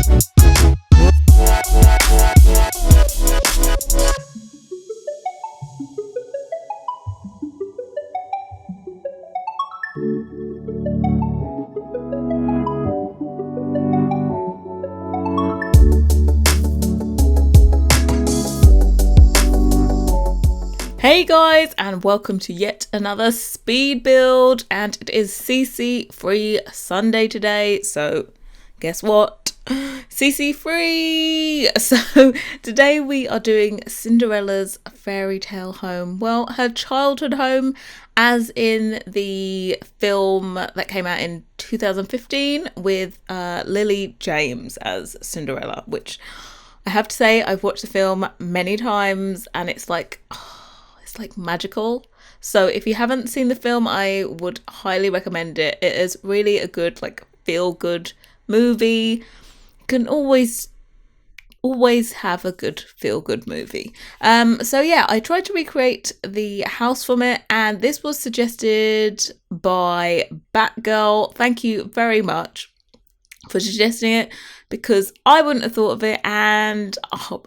Hey guys, and welcome to yet another speed build, and it is CC free Sunday today, so guess what? CC free! So today we are doing Cinderella's fairy tale home. Well, her childhood home, as in the film that came out in 2015 with Lily James as Cinderella, which I have to say I've watched the film many times and it's like magical. So if you haven't seen the film, I would highly recommend it. It is really a good feel good movie. You can always have a good feel good movie. So yeah, I tried to recreate the house from it, and this was suggested by Batgirl. Thank you very much for suggesting it, because I wouldn't have thought of it, and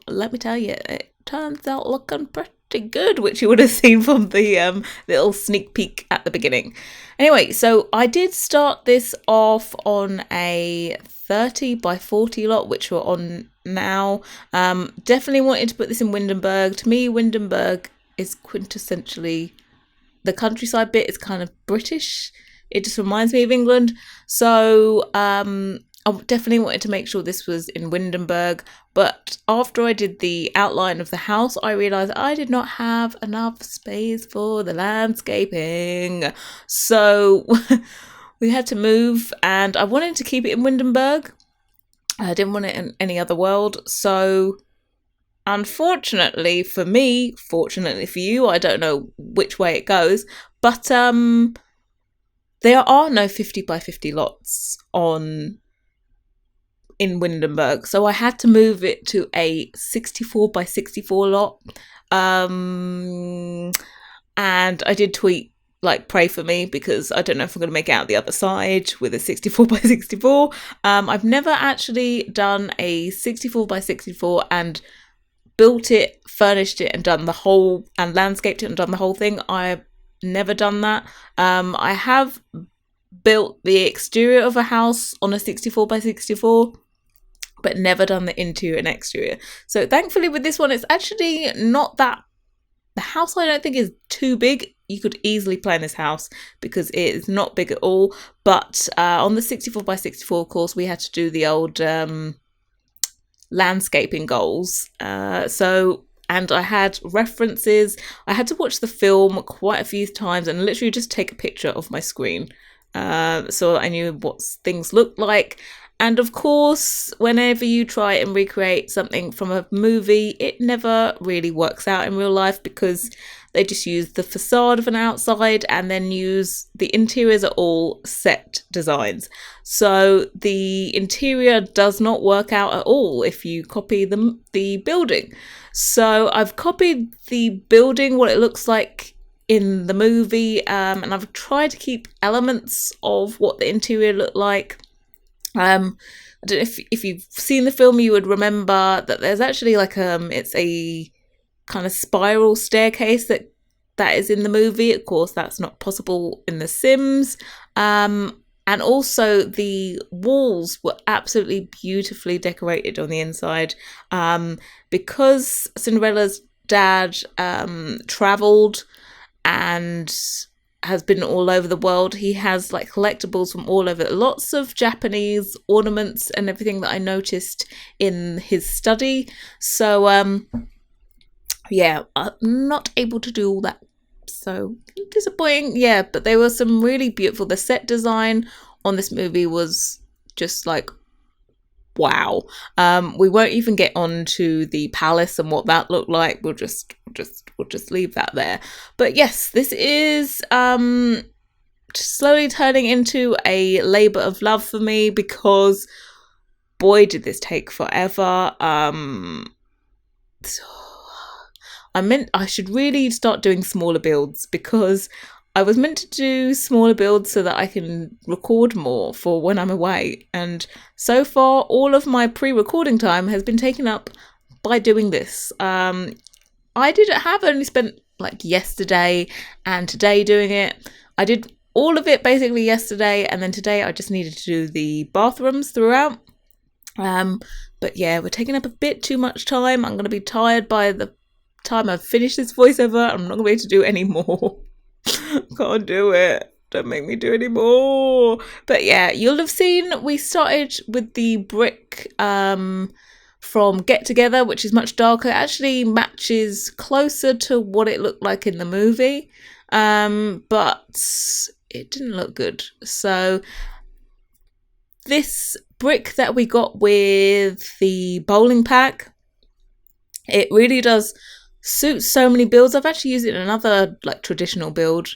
let me tell you, it turns out looking pretty good, which you would have seen from the little sneak peek at the beginning. Anyway, so I did start this off on a 30 by 40 lot, which we're on now. Definitely wanted to put this in Windenburg. To me, Windenburg is quintessentially, the countryside bit is kind of British. It just reminds me of England. So I definitely wanted to make sure this was in Windenburg, but after I did the outline of the house, I realised I did not have enough space for the landscaping. So we had to move, and I wanted to keep it in Windenburg. I didn't want it in any other world. So unfortunately for me, fortunately for you, I don't know which way it goes, but there are no 50 by 50 lots in Windenburg, so I had to move it to a 64 by 64 lot. And I did tweet, pray for me, because I don't know if I'm going to make it out the other side with a 64 by 64. I've never actually done a 64 by 64 and built it, furnished it, and done the whole, and landscaped it and done the whole thing. I've never done that. I have built the exterior of a house on a 64 by 64, but never done the interior and exterior. So thankfully with this one, it's actually not that, the house I don't think is too big. You could easily plan this house because it is not big at all. But on the 64 by 64, of course, we had to do the old landscaping goals. And I had references. I had to watch the film quite a few times and literally just take a picture of my screen, so I knew what things looked like. And of course, whenever you try and recreate something from a movie, it never really works out in real life, because they just use the facade of an outside and then use the interiors are all set designs. So the interior does not work out at all if you copy the building. So I've copied the building, what it looks like in the movie, and I've tried to keep elements of what the interior looked like. I don't know if you've seen the film, you would remember that there's actually it's a kind of spiral staircase that is in the movie. Of course, that's not possible in The Sims. And also the walls were absolutely beautifully decorated on the inside. Because Cinderella's dad travelled and has been all over the world, he has collectibles from all over, lots of Japanese ornaments and everything that I noticed in his study. So yeah, I'm not able to do all that, so disappointing. Yeah, but they were some really beautiful, the set design on this movie was just wow. We won't even get on to the palace and what that looked like. We'll just leave that there. But yes, this is slowly turning into a labour of love for me, because boy did this take forever. I should really start doing smaller builds, because I was meant to do smaller builds so that I can record more for when I'm away. And so far, all of my pre-recording time has been taken up by doing this. I did have only spent like yesterday and today doing it. I did all of it basically yesterday, and then today I just needed to do the bathrooms throughout. But yeah, we're taking up a bit too much time. I'm going to be tired by the time I've finished this voiceover. I'm not going to be able to do any more. Can't do it. Don't make me do any more. But yeah, you'll have seen we started with the brick from Get Together, which is much darker. It actually matches closer to what it looked like in the movie. But it didn't look good. So this brick that we got with the bowling pack, it really does suit so many builds. I've actually used it in another like traditional build.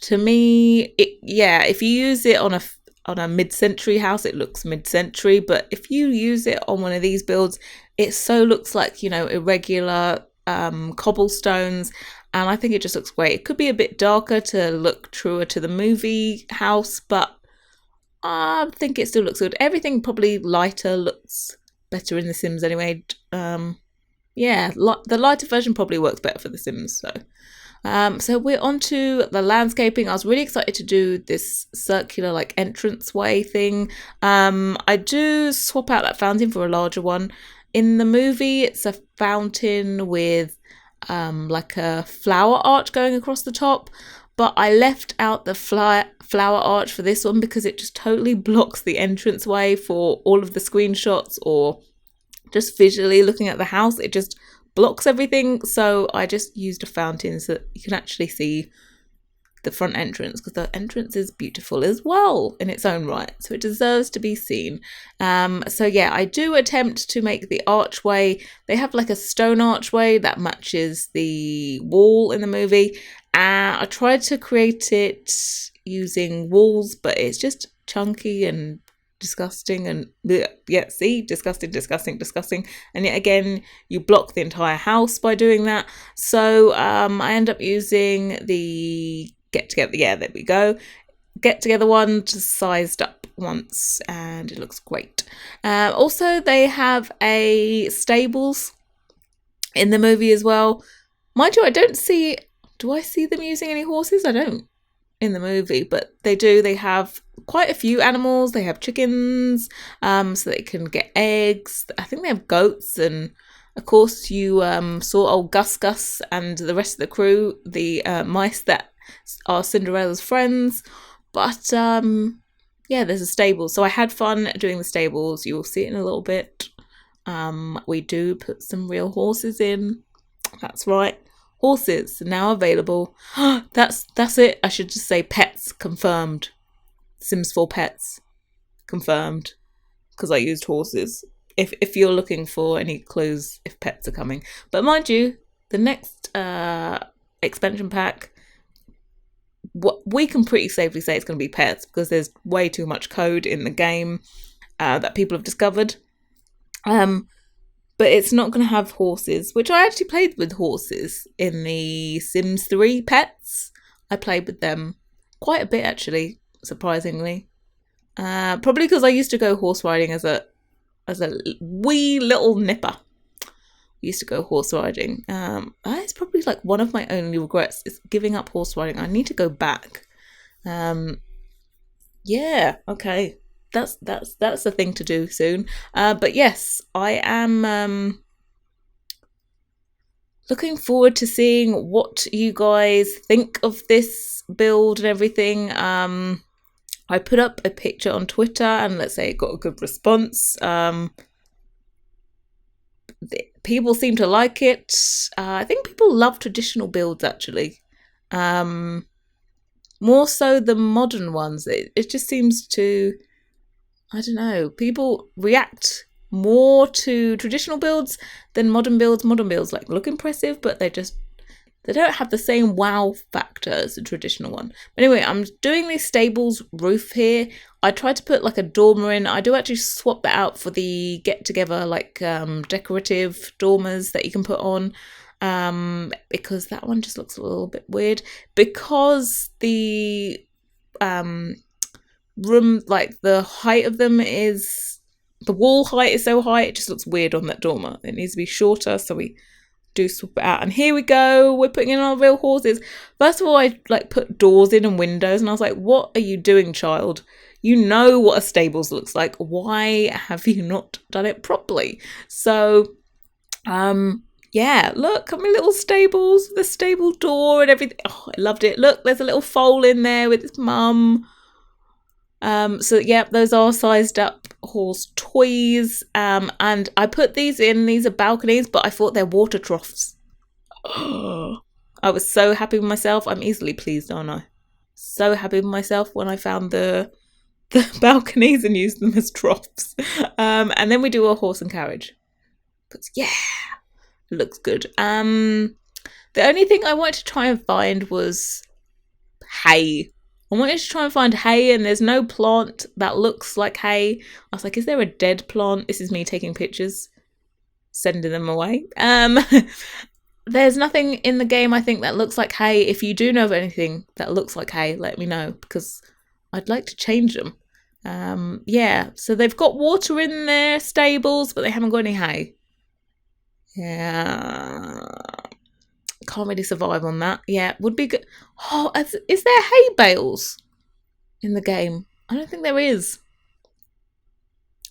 To me, if you use it on a mid-century house, it looks mid-century, but if you use it on one of these builds, it so looks like, irregular cobblestones, and I think it just looks great. It could be a bit darker to look truer to the movie house, but I think it still looks good. Everything probably lighter looks better in The Sims anyway. The lighter version probably works better for The Sims. So we're on to the landscaping. I was really excited to do this circular like entranceway thing. I do swap out that fountain for a larger one. In the movie, it's a fountain with like a flower arch going across the top. But I left out the flower arch for this one because it just totally blocks the entranceway for all of the screenshots or just visually looking at the house. It just blocks everything. So I just used a fountain so that you can actually see the front entrance, because the entrance is beautiful as well in its own right. So it deserves to be seen. I do attempt to make the archway. They have like a stone archway that matches the wall in the movie. I tried to create it using walls, but it's just chunky and disgusting and disgusting. And yet again, you block the entire house by doing that. So I end up using the Get Together. Yeah, there we go. Get Together one, just sized up once, and it looks great. Also, they have a stables in the movie as well. Mind you, do I see them using any horses? I don't in the movie, but they do. They have quite a few animals. They have chickens, so they can get eggs. I think they have goats, and of course you saw old Gus and the rest of the crew, the mice that are Cinderella's friends. But there's a stable. So I had fun doing the stables. You'll see it in a little bit. We do put some real horses in. That's right. Horses now available. That's it. I should just say pets confirmed. Sims 4 pets confirmed, because I used horses. If you're looking for any clues if pets are coming, but mind you, the next expansion pack, what we can pretty safely say it's going to be pets, because there's way too much code in the game that people have discovered. But it's not going to have horses, which I actually played with horses in the Sims 3 pets. I played with them quite a bit, actually, surprisingly. Probably because I used to go horse riding as a wee little nipper. I used to go horse riding. It's probably like one of my only regrets is giving up horse riding. I need to go back. Okay. That's the thing to do soon. But yes, I am looking forward to seeing what you guys think of this build and everything. I put up a picture on Twitter, and let's say it got a good response. People seem to like it. I think people love traditional builds, actually. More so than modern ones. It just seems to, I don't know, people react more to traditional builds than modern builds. Modern builds like look impressive, but they don't have the same wow factor as a traditional one. But anyway, I'm doing the stables roof here. I tried to put like a dormer in. I do actually swap that out for the Get Together like decorative dormers that you can put on. because that one just looks a little bit weird. Because the room, like the height of them is, the wall height is so high, it just looks weird on that dormer. It needs to be shorter, so we do swap it out. And here we go, we're putting in our real horses. First of all, I like put doors in and windows, and I was like, what are you doing, child? You know what a stables looks like. Why have you not done it properly? So yeah, look at my little stables, the stable door and everything. Oh, I loved it. Look, there's a little foal in there with his mum. So yeah, those are sized up horse toys. And I put these in. These are balconies, but I thought they're water troughs. Oh, I was so happy with myself. I'm easily pleased, aren't I? So happy with myself when I found the balconies and used them as troughs. And then we do a horse and carriage. Because yeah, it looks good. The only thing I wanted to try and find was hay. I wanted to try and find hay, and there's no plant that looks like hay. I was like, is there a dead plant? This is me taking pictures, sending them away. There's nothing in the game, I think, that looks like hay. If you do know of anything that looks like hay, let me know, because I'd like to change them. Yeah, so they've got water in their stables, but they haven't got any hay. Yeah, can't really survive on that. Yeah, would be good. Oh, is there hay bales in the game? I don't think there is.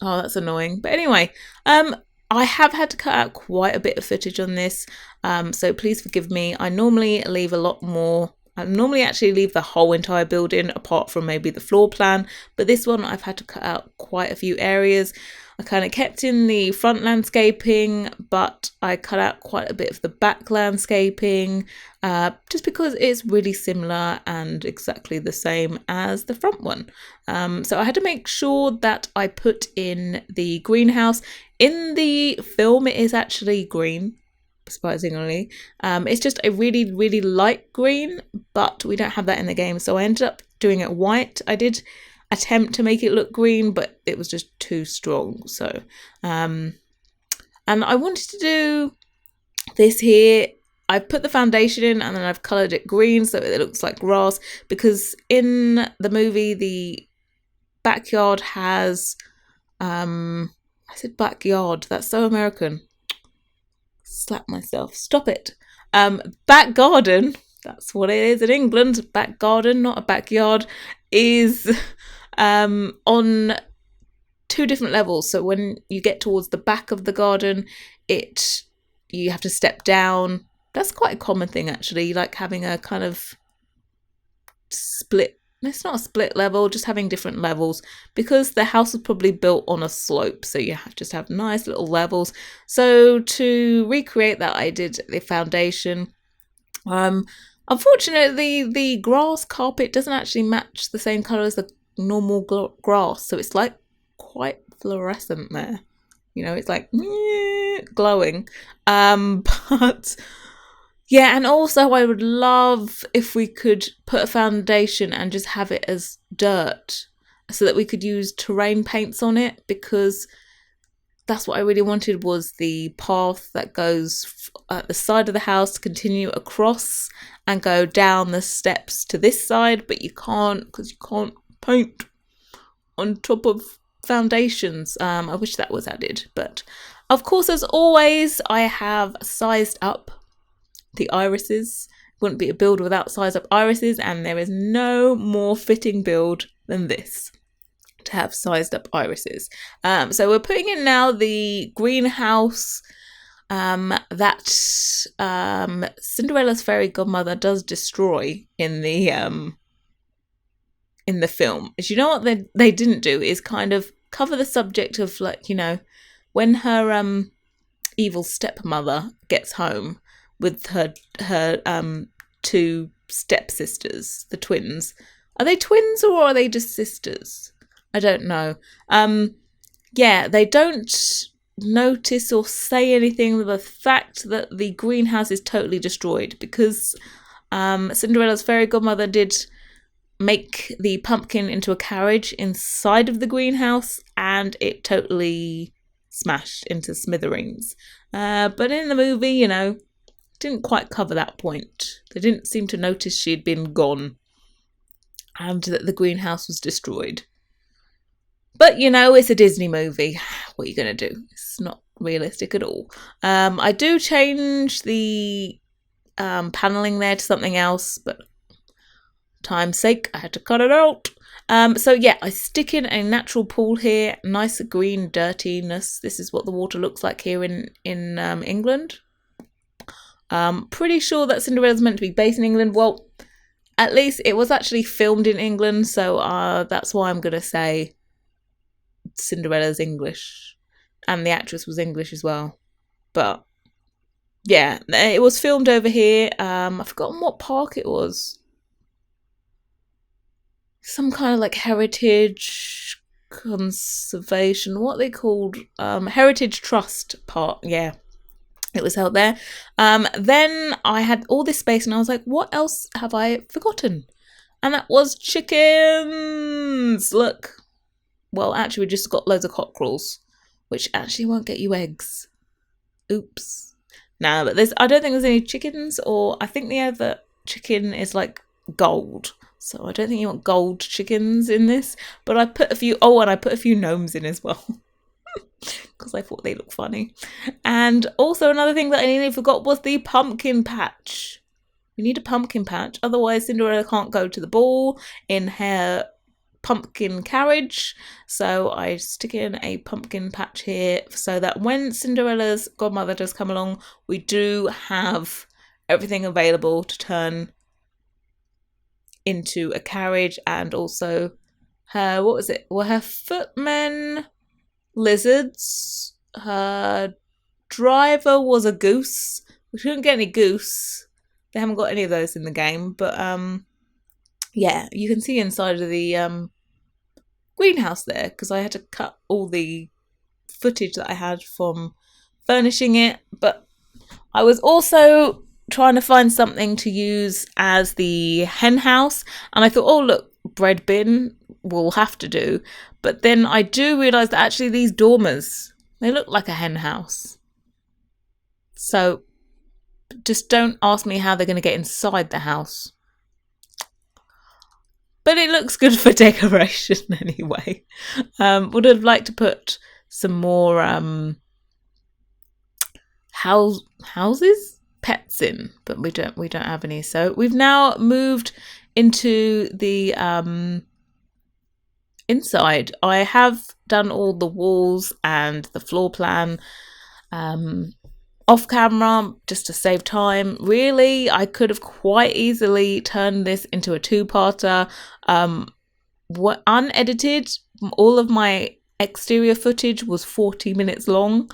Oh, that's annoying. But anyway, I have had to cut out quite a bit of footage on this, so please forgive me. I normally leave a lot more. I normally actually leave the whole entire building apart from maybe the floor plan, but this one I've had to cut out quite a few areas. I kind of kept in the front landscaping, but I cut out quite a bit of the back landscaping, just because it's really similar and exactly the same as the front one. So I had to make sure that I put in the greenhouse. In the film, it is actually green, surprisingly. It's just a really, really light green, but we don't have that in the game. So I ended up doing it white. I did attempt to make it look green, but it was just too strong. So, and I wanted to do this here. I put the foundation in and then I've coloured it green so it looks like grass, because in the movie, the backyard has, I said backyard, that's so American. Slap myself, stop it. Back garden, that's what it is in England. Back garden, not a backyard, is on two different levels. So when you get towards the back of the garden, you have to step down. That's quite a common thing, actually, like having a kind of split. It's not a split level, just having different levels, because the house was probably built on a slope, so you just have nice little levels. So to recreate that, I did the foundation. Unfortunately, the grass carpet doesn't actually match the same colour as the normal grass, so it's like quite fluorescent there. You know, it's like glowing. But yeah, and also I would love if we could put a foundation and just have it as dirt, so that we could use terrain paints on it, because that's what I really wanted, was the path that goes at the side of the house to continue across and go down the steps to this side, but you can't, because you can't paint on top of foundations. I wish that was added, but of course, as always, I have sized up the irises. Wouldn't be a build without sized up irises, and there is no more fitting build than this to have sized up irises. So we're putting in now the greenhouse that Cinderella's fairy godmother does destroy in the film. As you know, what they didn't do is kind of cover the subject of, like, you know, when her evil stepmother gets home with her two stepsisters, the twins. Are they twins or are they just sisters? I don't know. Yeah, they don't notice or say anything with the fact that the greenhouse is totally destroyed, because Cinderella's fairy godmother did make the pumpkin into a carriage inside of the greenhouse, and it totally smashed into smithereens. But in the movie, you know, didn't quite cover that point. They didn't seem to notice she'd been gone and that the greenhouse was destroyed. But you know, it's a Disney movie. What are you going to do? It's not realistic at all. I do change the paneling there to something else, but time's sake, I had to cut it out. So yeah, I stick in a natural pool here, nice green dirtiness. This is what the water looks like here in England. Pretty sure that Cinderella's meant to be based in England. Well, at least it was actually filmed in England, so that's why I'm gonna say Cinderella's English, and the actress was English as well. But yeah, it was filmed over here. I've forgotten what park it was. Some kind of like heritage conservation, what they called Heritage Trust Park. Yeah, it was held there. Then I had all this space and I was like, what else have I forgotten? And that was chickens. Look. Well, actually, we just got loads of cockerels, which actually won't get you eggs. Oops. No, but I don't think there's any chickens, or I think the other chicken is like gold. So I don't think you want gold chickens in this. But I put a few, and I put a few gnomes in as well. Because I thought they looked funny. And also another thing that I nearly forgot was the pumpkin patch. We need a pumpkin patch. Otherwise, Cinderella can't go to the ball in her pumpkin carriage. So I stick in a pumpkin patch here so that when Cinderella's godmother does come along, we do have everything available to turn into a carriage. And also her, what was it? Well, her footmen, lizards. Her driver was a goose. We couldn't get any goose. They haven't got any of those in the game. But yeah, you can see inside of the greenhouse there, because I had to cut all the footage that I had from furnishing it. But I was also trying to find something to use as the hen house, and I thought, oh look, bread bin will have to do. But then I do realise that actually these dormers, they look like a hen house. So just don't ask me how they're going to get inside the house. But it looks good for decoration anyway. Would have liked to put some more houses, pets in, but we don't have any. So we've now moved into the inside. I have done all the walls and the floor plan off camera just to save time. Really, I could have quite easily turned this into a two-parter. Unedited, all of my exterior footage was 40 minutes long.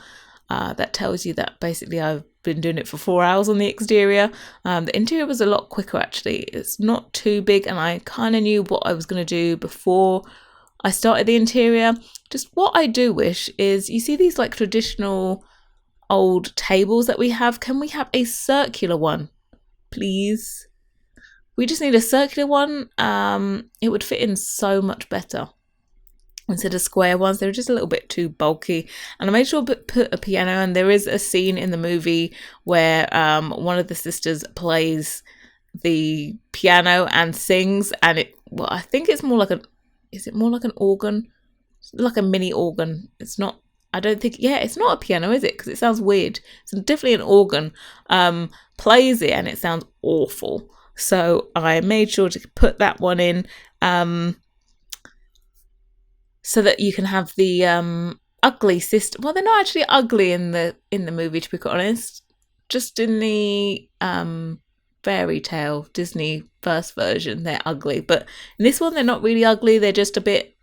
That tells you that basically I've been doing it for 4 hours on the exterior. The interior was a lot quicker actually. It's not too big, and I kind of knew what I was going to do before I started the interior. Just what I do wish is, you see these like traditional old tables that we have? Can we have a circular one, please? We just need a circular one. It would fit in so much better instead of square ones. They're just a little bit too bulky. And I made sure to put a piano, and there is a scene in the movie where one of the sisters plays the piano and sings, and I think it's more like is it more like an organ? Like a mini organ. It's not, I don't think, yeah, it's not a piano, is it? Because it sounds weird. It's definitely an organ. Plays it and it sounds awful. So I made sure to put that one in so that you can have the ugly sister. Well, they're not actually ugly in the movie, to be quite honest. Just in the fairy tale Disney first version, they're ugly. But in this one, they're not really ugly. They're just a bit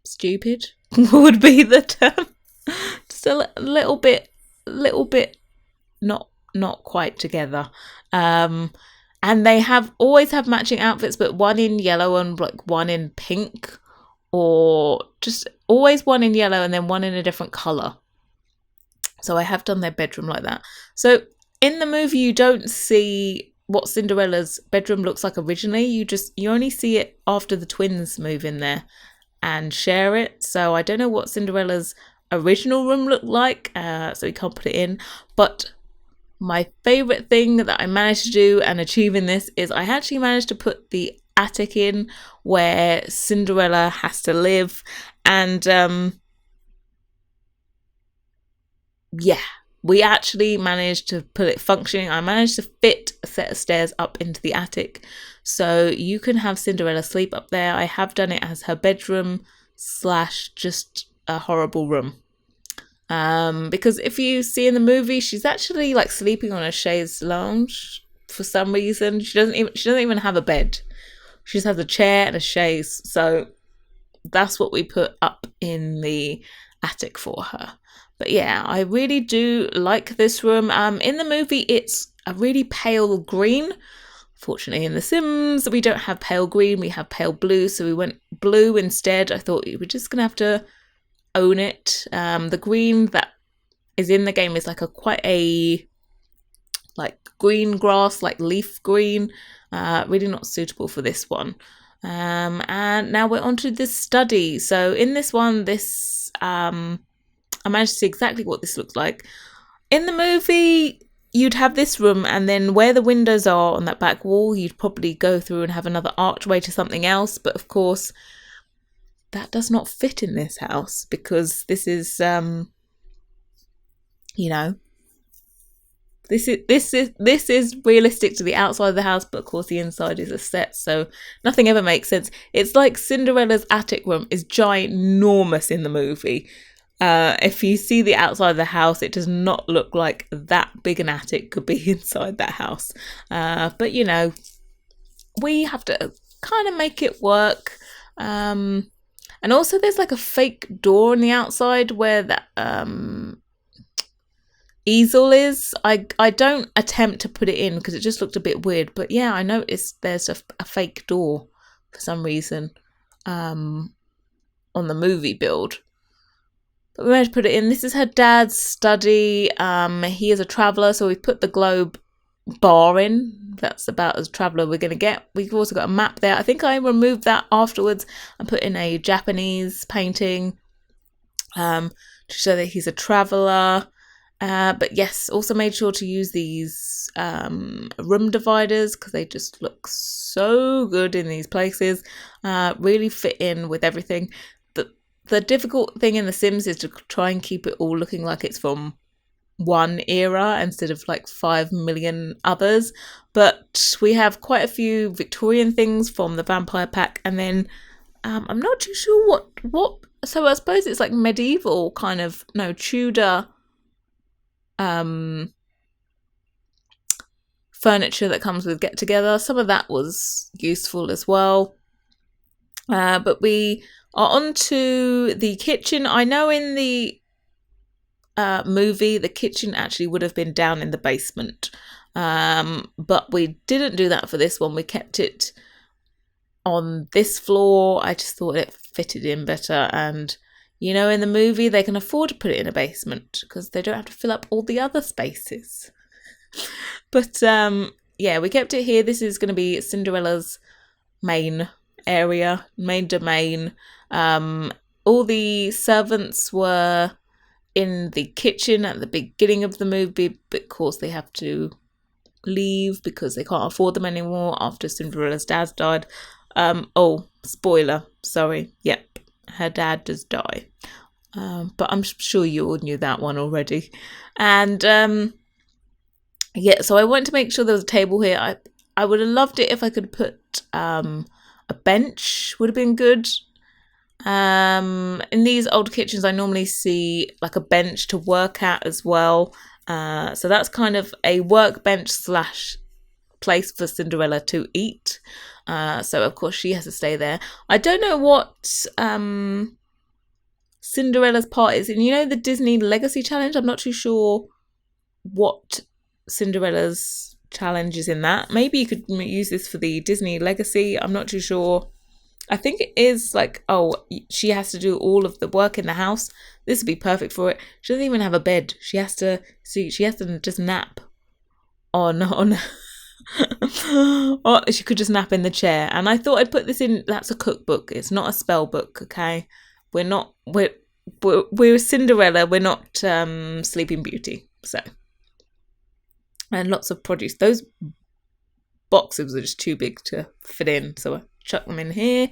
stupid. Would be the term. Just a little bit not quite together. And they always have matching outfits, but one in yellow and like one in pink, or just always one in yellow and then one in a different colour. So I have done their bedroom like that. So in the movie, you don't see what Cinderella's bedroom looks like originally. You only see it after the twins move in there and share it. So I don't know what Cinderella's original room looked like, so we can't put it in. But my favorite thing that I managed to do and achieve in this is I actually managed to put the attic in where Cinderella has to live. And yeah, we actually managed to put it functioning. I managed to fit a set of stairs up into the attic, so you can have Cinderella sleep up there. I have done it as her bedroom slash just a horrible room. Because if you see in the movie, she's actually like sleeping on a chaise lounge for some reason. She doesn't even have a bed. She just has a chair and a chaise. So that's what we put up in the attic for her. But yeah, I really do like this room. In the movie, it's a really pale green. Fortunately, in The Sims, we don't have pale green. We have pale blue. So we went blue instead. I thought we were just going to have to own it. The green that is in the game is like quite a like green grass, like leaf green. Really not suitable for this one. And now we're on to the study. So in this one, I managed to see exactly what this looks like. In the movie, you'd have this room, and then where the windows are on that back wall, you'd probably go through and have another archway to something else. But of course, that does not fit in this house because this is, you know, this is realistic to the outside of the house, but of course the inside is a set, so nothing ever makes sense. It's like Cinderella's attic room is ginormous in the movie. If you see the outside of the house, it does not look like that big an attic could be inside that house. But you know, we have to kind of make it work. And also there's like a fake door on the outside where that easel is. I don't attempt to put it in because it just looked a bit weird. But yeah, I noticed there's a fake door for some reason on the movie build. But we managed to put it in. This is her dad's study. He is a traveller, so we've put the globe bar in. That's about as traveller we're going to get. We've also got a map there. I think I removed that afterwards and put in a Japanese painting to show that he's a traveller. But yes, also made sure to use these room dividers because they just look so good in these places. Really fit in with everything. The difficult thing in The Sims is to try and keep it all looking like it's from one era instead of like 5 million others. But we have quite a few Victorian things from the Vampire Pack, and then I'm not too sure what. So I suppose it's like medieval kind of Tudor furniture that comes with Get Together. Some of that was useful as well. But we are on to the kitchen. I know in the movie, the kitchen actually would have been down in the basement. But we didn't do that for this one. We kept it on this floor. I just thought it fitted in better. And, you know, in the movie, they can afford to put it in a basement because they don't have to fill up all the other spaces. But, yeah, we kept it here. This is going to be Cinderella's main area, main domain. All the servants were in the kitchen at the beginning of the movie, but of course they have to leave because they can't afford them anymore after Cinderella's dad died. Oh, spoiler, sorry. Yep, her dad does die. But I'm sure you all knew that one already. And yeah, so I wanted to make sure there was a table here. I would have loved it if I could put a bench, would have been good. In these old kitchens, I normally see like a bench to work at as well. So that's kind of a workbench slash place for Cinderella to eat. So of course she has to stay there. I don't know what Cinderella's part is in, you know, the Disney Legacy Challenge. I'm not too sure what Cinderella's challenge is in that. Maybe you could use this for the Disney Legacy. I'm not too sure. I think it is like, oh, she has to do all of the work in the house. This would be perfect for it. She doesn't even have a bed. She has to just nap on or she could just nap in the chair. And I thought I'd put this in. That's a cookbook. It's not a spell book, okay? We're Cinderella. We're not Sleeping Beauty. So and lots of produce. Those boxes are just too big to fit in, so I chuck them in here.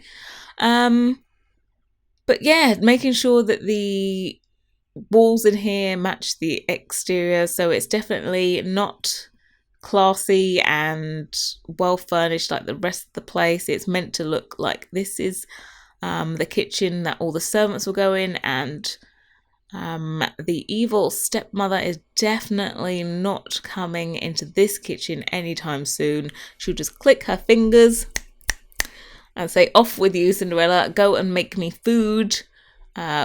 But yeah, making sure that the walls in here match the exterior, so it's definitely not classy and well furnished like the rest of the place. It's meant to look like this is the kitchen that all the servants will go in, and the evil stepmother is definitely not coming into this kitchen anytime soon. She'll just click her fingers and say, "Off with you, Cinderella, go and make me food,"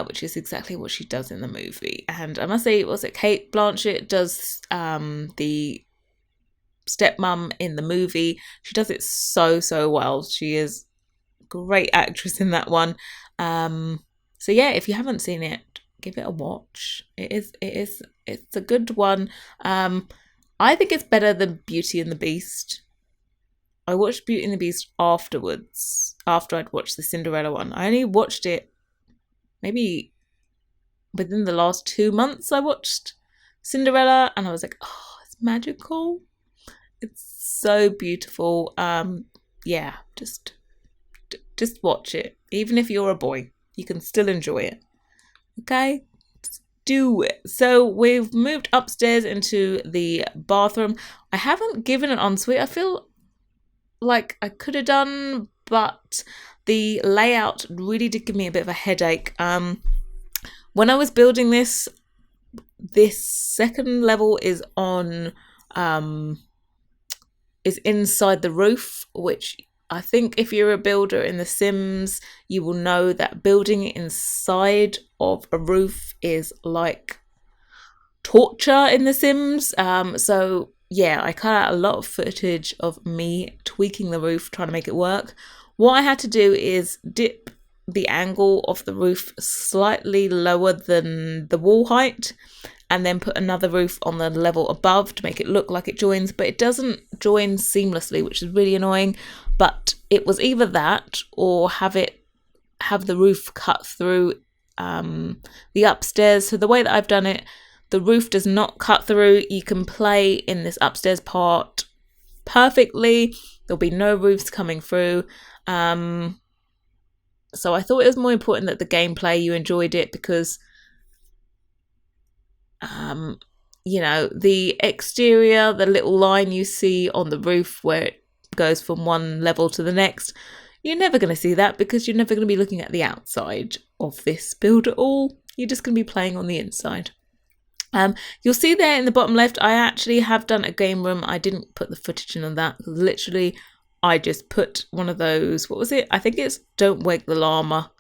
which is exactly what she does in the movie. And I must say, was it Kate Blanchett does the stepmom in the movie? She does it so well. She is a great actress in that one. So yeah, if you haven't seen it, give it a watch. It's a good one. I think it's better than Beauty and the Beast. I watched Beauty and the Beast afterwards, after I'd watched the Cinderella one. I only watched it maybe within the last 2 months. I watched Cinderella and I was like, oh, it's magical. It's so beautiful. Yeah, just watch it. Even if you're a boy, you can still enjoy it. Okay? Just do it. So we've moved upstairs into the bathroom. I haven't given an ensuite. I feel like I could have done, but the layout really did give me a bit of a headache. When I was building this second level is on is inside the roof, which I think if you're a builder in The Sims, you will know that building inside of a roof is like torture in The Sims. So yeah, I cut out a lot of footage of me tweaking the roof, trying to make it work. What I had to do is dip the angle of the roof slightly lower than the wall height, and then put another roof on the level above to make it look like it joins, but it doesn't join seamlessly, which is really annoying. But it was either that or have the roof cut through the upstairs. So the way that I've done it, the roof does not cut through. You can play in this upstairs part perfectly. There'll be no roofs coming through. So I thought it was more important that the gameplay, you enjoyed it, because the exterior, the little line you see on the roof where it goes from one level to the next, you're never going to see that because you're never going to be looking at the outside of this build at all. You're just going to be playing on the inside. You'll see there in the bottom left, I actually have done a game room. I didn't put the footage in on that because literally I just put one of those, what was it? I think it's Don't Wake the Llama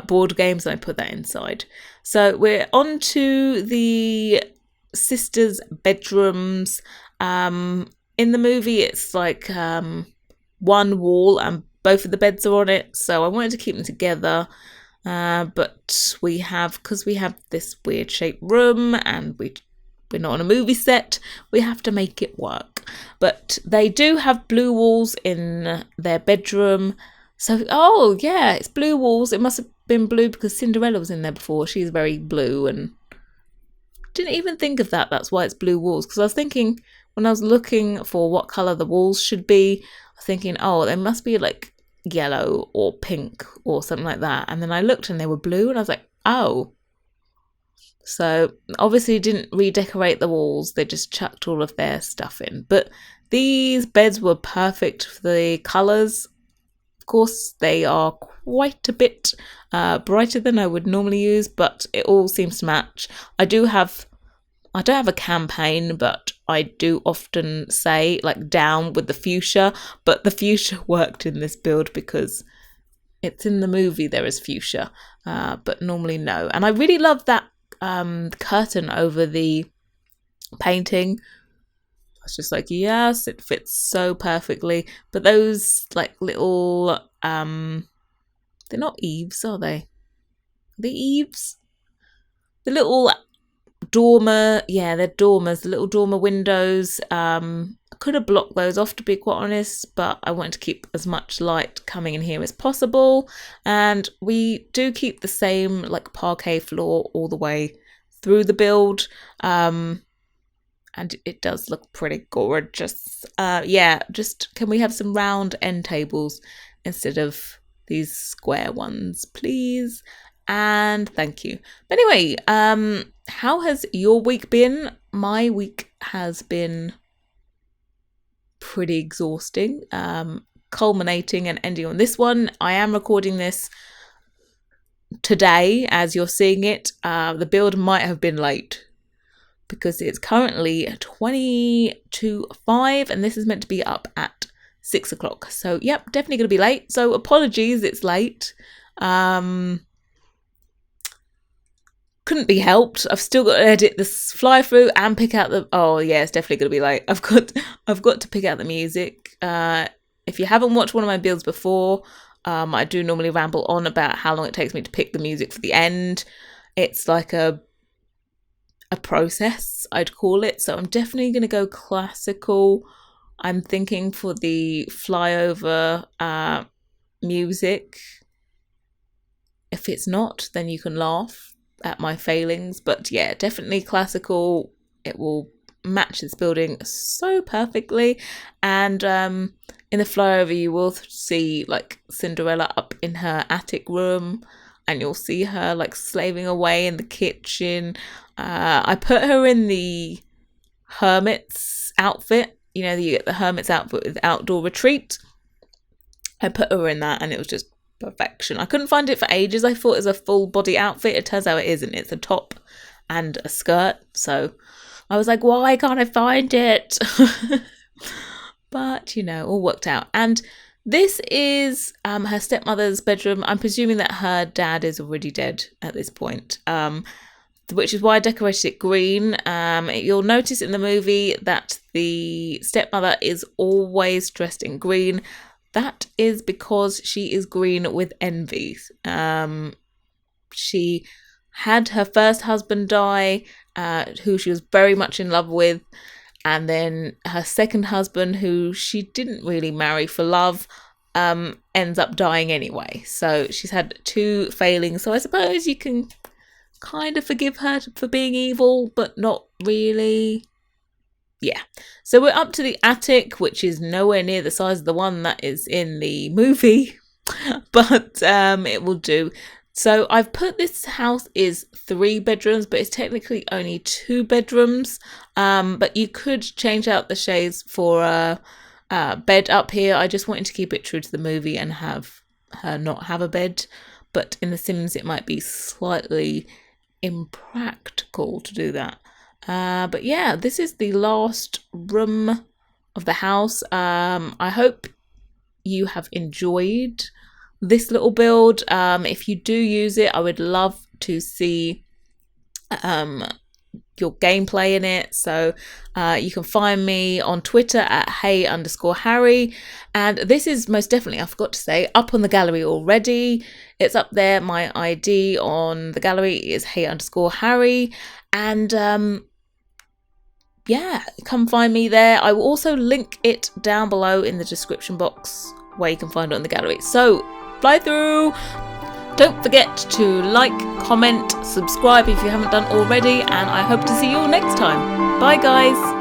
board games, and I put that inside. So we're on to the sisters' bedrooms. In the movie, it's like one wall and both of the beds are on it. So I wanted to keep them together. But because we have this weird shaped room and we're not on a movie set, we have to make it work. But they do have blue walls in their bedroom. So, oh yeah, it's blue walls. It must have been blue because Cinderella was in there before. She's very blue, and didn't even think of that. That's why it's blue walls. Because I was thinking, when I was looking for what colour the walls should be, I was thinking, oh, they must be like yellow or pink or something like that. And then I looked and they were blue, and I was like, oh. So obviously didn't redecorate the walls. They just chucked all of their stuff in. But these beds were perfect for the colours. Of course, they are quite a bit brighter than I would normally use, but it all seems to match. I don't have a campaign, but I do often say like down with the fuchsia, but the fuchsia worked in this build because it's in the movie there is fuchsia, but normally no. And I really love that curtain over the painting. I was just like, yes, it fits so perfectly. But those like little, they're not eaves, are they? The eaves? The little dormer, yeah, they're dormers, the little dormer windows. I could have blocked those off, to be quite honest, but I wanted to keep as much light coming in here as possible. And we do keep the same like parquet floor all the way through the build. and it does look pretty gorgeous. Yeah, just can we have some round end tables instead of these square ones, please? And thank you. But anyway, how has your week been? My week has been pretty exhausting, culminating and ending on this one. I am recording this today as you're seeing it. The build might have been late because it's currently 20 to 5 and this is meant to be up at 6 o'clock. So yep, definitely going to be late. So apologies, it's late. Couldn't be helped. I've still got to edit this fly through and pick out the... Oh yeah, it's definitely going to be late. I've got to pick out the music. If you haven't watched one of my builds before, I do normally ramble on about how long it takes me to pick the music for the end. It's like a process, I'd call it. So I'm definitely going to go classical. I'm thinking for the flyover music. If it's not, then you can laugh at my failings, but yeah, definitely classical. It will match this building so perfectly. And in the flyover you will see like Cinderella up in her attic room, and you'll see her like slaving away in the kitchen. I put her in the hermit's outfit, you know, you get the hermit's outfit with outdoor retreat. I put her in that and it was just perfection. I couldn't find it for ages. I thought it was a full body outfit. It turns out it isn't. It's a top and a skirt. So I was like, why can't I find it? But, you know, all worked out. And this is her stepmother's bedroom. I'm presuming that her dad is already dead at this point, which is why I decorated it green. You'll notice in the movie that the stepmother is always dressed in green. That is because she is green with envy. She had her first husband die, who she was very much in love with. And then her second husband, who she didn't really marry for love, ends up dying anyway. So she's had 2 failings. So I suppose you can kind of forgive her for being evil, but not really. Yeah, so we're up to the attic, which is nowhere near the size of the one that is in the movie, but it will do. So I've put this house is 3 bedrooms, but it's technically only 2 bedrooms. But you could change out the shades for a bed up here. I just wanted to keep it true to the movie and have her not have a bed. But in The Sims, it might be slightly impractical to do that. But yeah, this is the last room of the house. I hope you have enjoyed this little build. If you do use it, I would love to see your gameplay in it. So you can find me on Twitter at hey_Harry. And this is most definitely, I forgot to say, up on the gallery already. It's up there. My ID on the gallery is hey_Harry. And yeah, come find me there. I will also link it down below in the description box where you can find it on the gallery. So fly through. Don't forget to like, comment, subscribe if you haven't done already, and I hope to see you all next time. Bye guys.